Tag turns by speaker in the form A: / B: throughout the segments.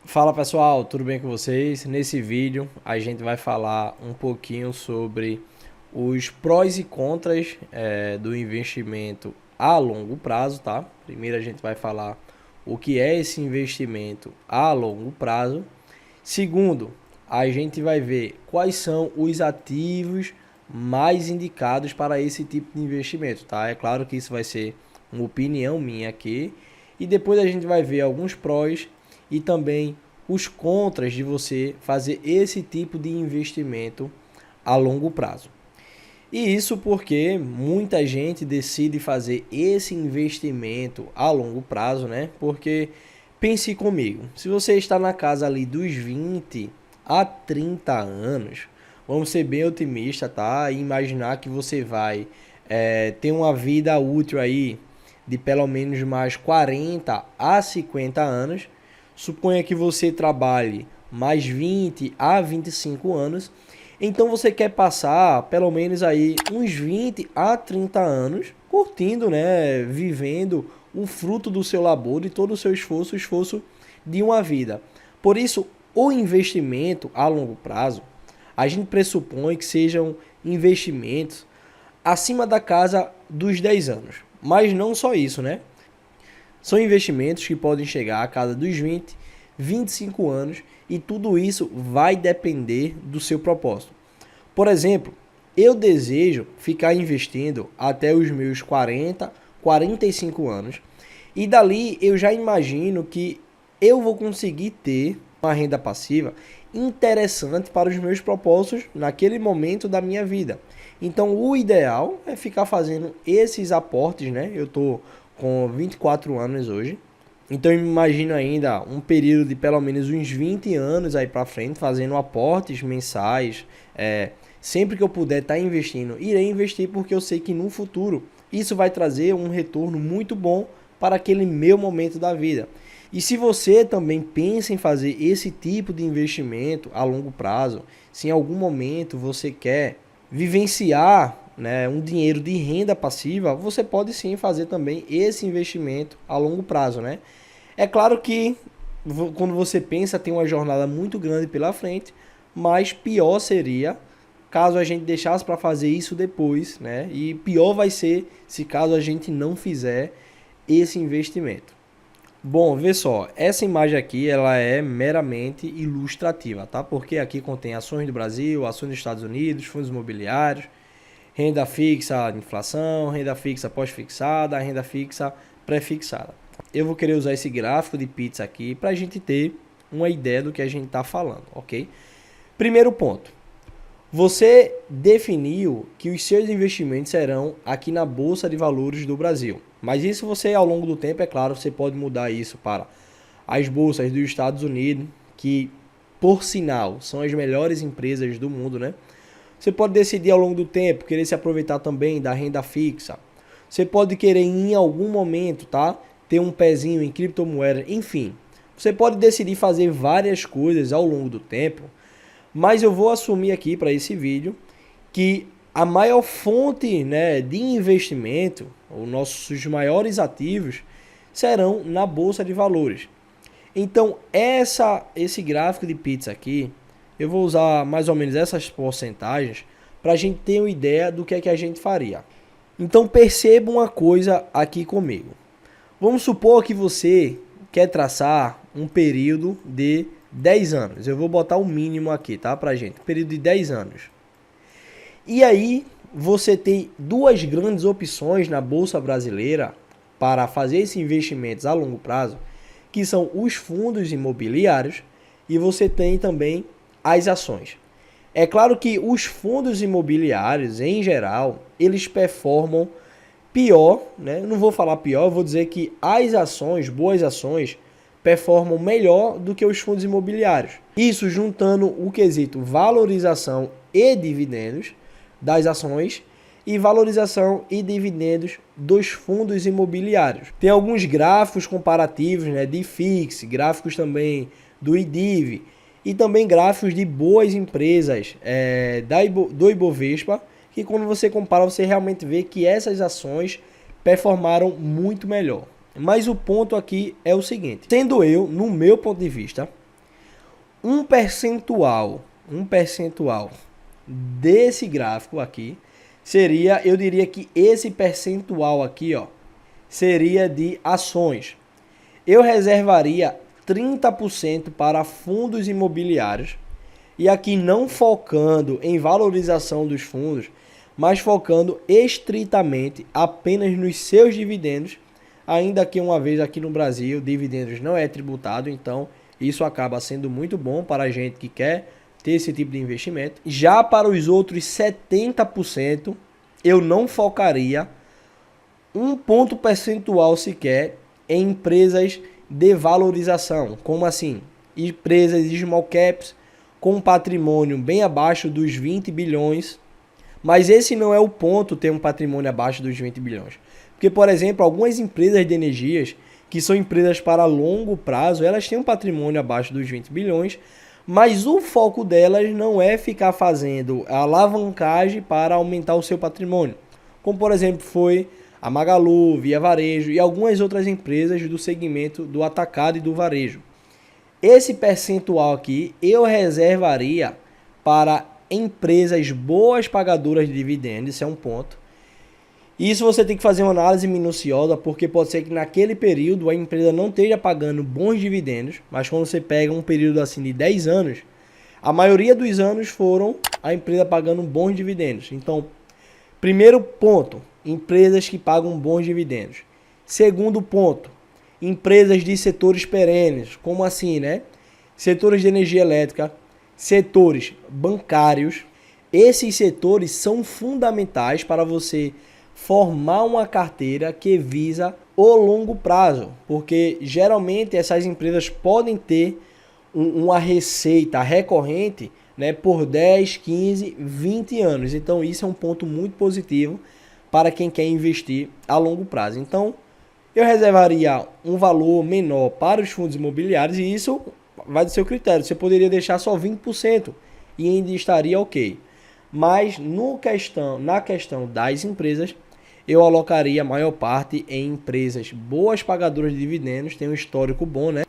A: Fala pessoal, tudo bem com vocês? Nesse vídeo a gente vai falar um pouquinho sobre os prós e contras do investimento a longo prazo, tá? Primeiro a gente vai falar o que é esse investimento a longo prazo. Segundo, a gente vai ver quais são os ativos mais indicados para esse tipo de investimento, tá? É claro que isso vai ser uma opinião minha aqui. E depois a gente vai ver alguns prós e também os contras de você fazer esse tipo de investimento a longo prazo. E isso porque muita gente decide fazer esse investimento a longo prazo, né? Porque pense comigo, se você está na casa ali dos 20 a 30 anos, vamos ser bem otimistas, tá? E imaginar que você vai ter uma vida útil aí de pelo menos mais 40 a 50 anos. Suponha que você trabalhe mais 20 a 25 anos. Então você quer passar pelo menos aí uns 20 a 30 anos curtindo, né, vivendo o fruto do seu labor e todo o seu esforço, o esforço de uma vida. Por isso, o investimento a longo prazo, a gente pressupõe que sejam investimentos acima da casa dos 10 anos. Mas não só isso, né? São investimentos que podem chegar a cada dos 20, 25 anos e tudo isso vai depender do seu propósito. Por exemplo, eu desejo ficar investindo até os meus 40, 45 anos e dali eu já imagino que eu vou conseguir ter uma renda passiva interessante para os meus propósitos naquele momento da minha vida. Então, o ideal é ficar fazendo esses aportes, né? Eu tô com 24 anos hoje. Então, eu imagino ainda um período de pelo menos uns 20 anos aí para frente, fazendo aportes mensais. Sempre que eu puder estar investindo, irei investir porque eu sei que no futuro isso vai trazer um retorno muito bom para aquele meu momento da vida. E se você também pensa em fazer esse tipo de investimento a longo prazo, se em algum momento você quer vivenciar, né, um dinheiro de renda passiva, você pode sim fazer também esse investimento a longo prazo, né? É claro que quando você pensa tem uma jornada muito grande pela frente, mas pior seria caso a gente deixasse para fazer isso depois, né? E pior vai ser se caso a gente não fizer esse investimento. Bom, vê só, essa imagem aqui ela é meramente ilustrativa, tá? Porque aqui contém ações do Brasil, ações dos Estados Unidos, fundos imobiliários, renda fixa, inflação, renda fixa pós-fixada, renda fixa pré-fixada. Eu vou querer usar esse gráfico de pizza aqui para a gente ter uma ideia do que a gente está falando, ok? Primeiro ponto, você definiu que os seus investimentos serão aqui na Bolsa de Valores do Brasil. Mas isso você, ao longo do tempo, é claro, você pode mudar isso para as bolsas dos Estados Unidos, que, por sinal, são as melhores empresas do mundo, né? Você pode decidir ao longo do tempo, querer se aproveitar também da renda fixa. Você pode querer em algum momento, tá? Ter um pezinho em criptomoeda, enfim. Você pode decidir fazer várias coisas ao longo do tempo, mas eu vou assumir aqui para esse vídeo que a maior fonte, né, de investimento, os nossos maiores ativos, serão na Bolsa de Valores. Então, esse gráfico de pizza aqui, eu vou usar mais ou menos essas porcentagens para a gente ter uma ideia do que é que a gente faria. Então, perceba uma coisa aqui comigo. Vamos supor que você quer traçar um período de 10 anos. Eu vou botar o mínimo aqui, tá, pra gente? Período de 10 anos. E aí, você tem duas grandes opções na Bolsa Brasileira para fazer esses investimentos a longo prazo, que são os fundos imobiliários e você tem também as ações. É claro que os fundos imobiliários, em geral, eles performam pior, né? Eu não vou falar pior, eu vou dizer que as ações, boas ações, performam melhor do que os fundos imobiliários. Isso juntando o quesito valorização e dividendos das ações e valorização e dividendos dos fundos imobiliários. Tem alguns gráficos comparativos, né, de FIX, gráficos também do IDIV e também gráficos de boas empresas do Ibovespa, que quando você compara você realmente vê que essas ações performaram muito melhor. Mas o ponto aqui é o seguinte, sendo eu, no meu ponto de vista, um percentual desse gráfico aqui seria, eu diria que esse percentual aqui, ó, seria de ações. Eu reservaria 30% para fundos imobiliários, e aqui não focando em valorização dos fundos, mas focando estritamente apenas nos seus dividendos, ainda que uma vez aqui no Brasil, dividendos não é tributado, então isso acaba sendo muito bom para a gente que quer ter esse tipo de investimento. Já para os outros 70%, eu não focaria um ponto percentual sequer em empresas de valorização, como assim? Empresas de small caps com um patrimônio bem abaixo dos 20 bilhões, mas esse não é o ponto, ter um patrimônio abaixo dos 20 bilhões. Porque, por exemplo, algumas empresas de energias, que são empresas para longo prazo, elas têm um patrimônio abaixo dos 20 bilhões, mas o foco delas não é ficar fazendo alavancagem para aumentar o seu patrimônio. Como, por exemplo, foi a Magalu, Via Varejo e algumas outras empresas do segmento do atacado e do varejo. Esse percentual aqui eu reservaria para empresas boas pagadoras de dividendos, isso é um ponto. Isso você tem que fazer uma análise minuciosa, porque pode ser que naquele período a empresa não esteja pagando bons dividendos, mas quando você pega um período assim de 10 anos, a maioria dos anos foram a empresa pagando bons dividendos. Então, primeiro ponto, empresas que pagam bons dividendos. Segundo ponto, empresas de setores perenes, como assim, né? Setores de energia elétrica, setores bancários. Esses setores são fundamentais para você formar uma carteira que visa o longo prazo, porque geralmente essas empresas podem ter uma receita recorrente, né, por 10, 15, 20 anos. Então isso é um ponto muito positivo para quem quer investir a longo prazo. Então eu reservaria um valor menor para os fundos imobiliários, e isso vai do seu critério. Você poderia deixar só 20% e ainda estaria ok. Mas na questão das empresas, eu alocaria a maior parte em empresas boas pagadoras de dividendos, tem um histórico bom, né?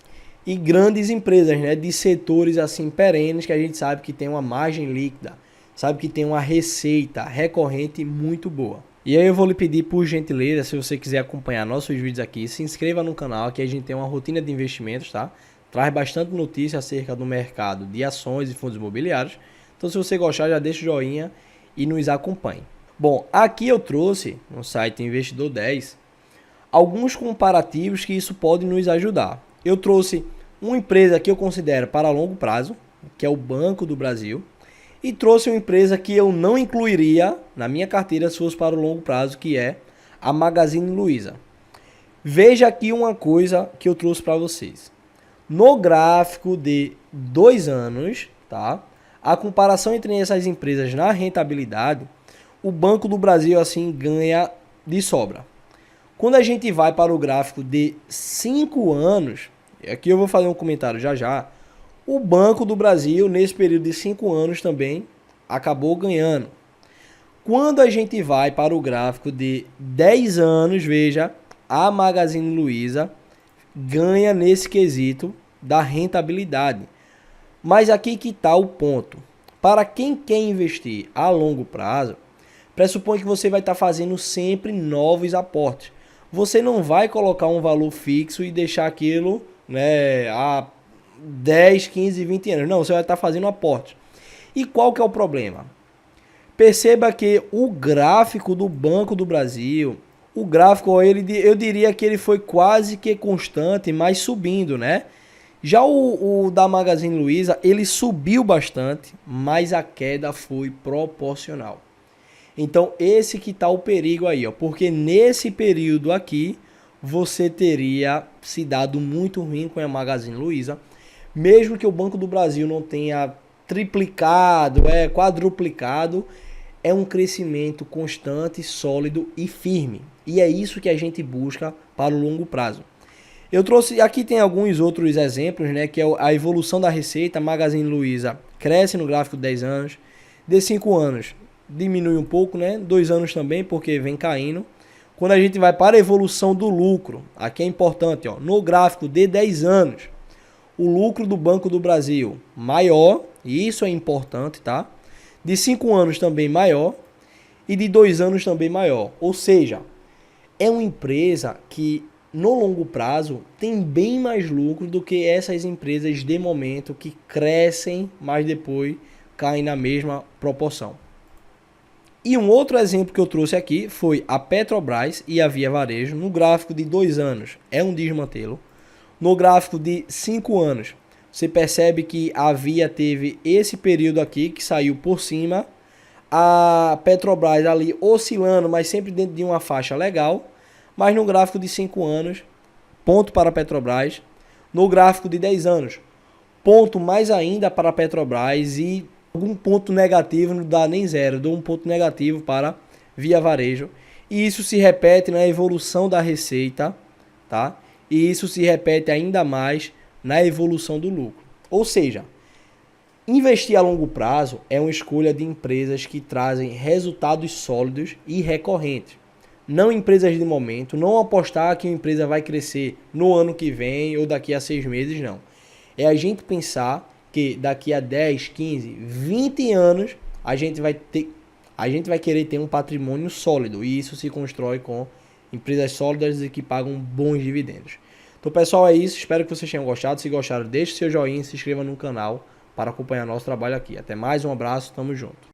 A: E grandes empresas, né, de setores assim perenes, que a gente sabe que tem uma margem líquida, sabe que tem uma receita recorrente muito boa. E aí eu vou lhe pedir, por gentileza, se você quiser acompanhar nossos vídeos aqui, se inscreva no canal, que a gente tem uma rotina de investimentos, tá? Traz bastante notícia acerca do mercado de ações e fundos imobiliários. Então se você gostar, já deixa o joinha e nos acompanhe. Bom, aqui eu trouxe no site Investidor 10 alguns comparativos que isso pode nos ajudar. Eu trouxe uma empresa que eu considero para longo prazo, que é o Banco do Brasil, e trouxe uma empresa que eu não incluiria na minha carteira se fosse para o longo prazo, que é a Magazine Luiza. Veja aqui uma coisa que eu trouxe para vocês. No gráfico de 2 anos, tá? A comparação entre essas empresas na rentabilidade, o Banco do Brasil assim ganha de sobra. Quando a gente vai para o gráfico de 5 anos, aqui eu vou fazer um comentário já já, o Banco do Brasil nesse período de 5 anos também acabou ganhando. Quando a gente vai para o gráfico de 10 anos, veja, a Magazine Luiza ganha nesse quesito da rentabilidade. Mas aqui que está o ponto. Para quem quer investir a longo prazo, pressupõe que você vai estar fazendo sempre novos aportes. Você não vai colocar um valor fixo e deixar aquilo, né, a 10, 15, 20 anos. Não, você vai estar fazendo aporte. E qual que é o problema? Perceba que o gráfico do Banco do Brasil, o gráfico, eu diria que ele foi quase que constante, mas subindo, né? Já o da Magazine Luiza, ele subiu bastante, mas a queda foi proporcional. Então esse que está o perigo aí, ó, porque nesse período aqui você teria se dado muito ruim com a Magazine Luiza, mesmo que o Banco do Brasil não tenha triplicado, quadruplicado, é um crescimento constante, sólido e firme. E é isso que a gente busca para o longo prazo. Eu trouxe, aqui tem alguns outros exemplos, né, que é a evolução da receita. A Magazine Luiza cresce no gráfico de 10 anos, de 5 anos diminui um pouco, né, 2 anos também, porque vem caindo. Quando a gente vai para a evolução do lucro, aqui é importante, ó, no gráfico de 10 anos, o lucro do Banco do Brasil maior, e isso é importante, tá? De 5 anos também maior e de 2 anos também maior. Ou seja, é uma empresa que no longo prazo tem bem mais lucro do que essas empresas de momento que crescem, mas depois caem na mesma proporção. E um outro exemplo que eu trouxe aqui foi a Petrobras e a Via Varejo no gráfico de 2 anos. É um desmantelo. No gráfico de 5 anos, você percebe que a Via teve esse período aqui que saiu por cima. A Petrobras ali oscilando, mas sempre dentro de uma faixa legal. Mas no gráfico de 5 anos, ponto para a Petrobras. No gráfico de 10 anos, ponto mais ainda para a Petrobras e algum ponto negativo, não dá nem zero, dou um ponto negativo para Via Varejo. E isso se repete na evolução da receita, tá? E isso se repete ainda mais na evolução do lucro. Ou seja, investir a longo prazo é uma escolha de empresas que trazem resultados sólidos e recorrentes. Não empresas de momento, não apostar que a empresa vai crescer no ano que vem ou daqui a 6 meses, não. É a gente pensar que daqui a 10, 15, 20 anos a gente vai querer ter um patrimônio sólido e isso se constrói com empresas sólidas e que pagam bons dividendos. Então, pessoal, é isso. Espero que vocês tenham gostado. Se gostaram, deixe seu joinha e se inscreva no canal para acompanhar nosso trabalho aqui. Até mais, um abraço, tamo junto.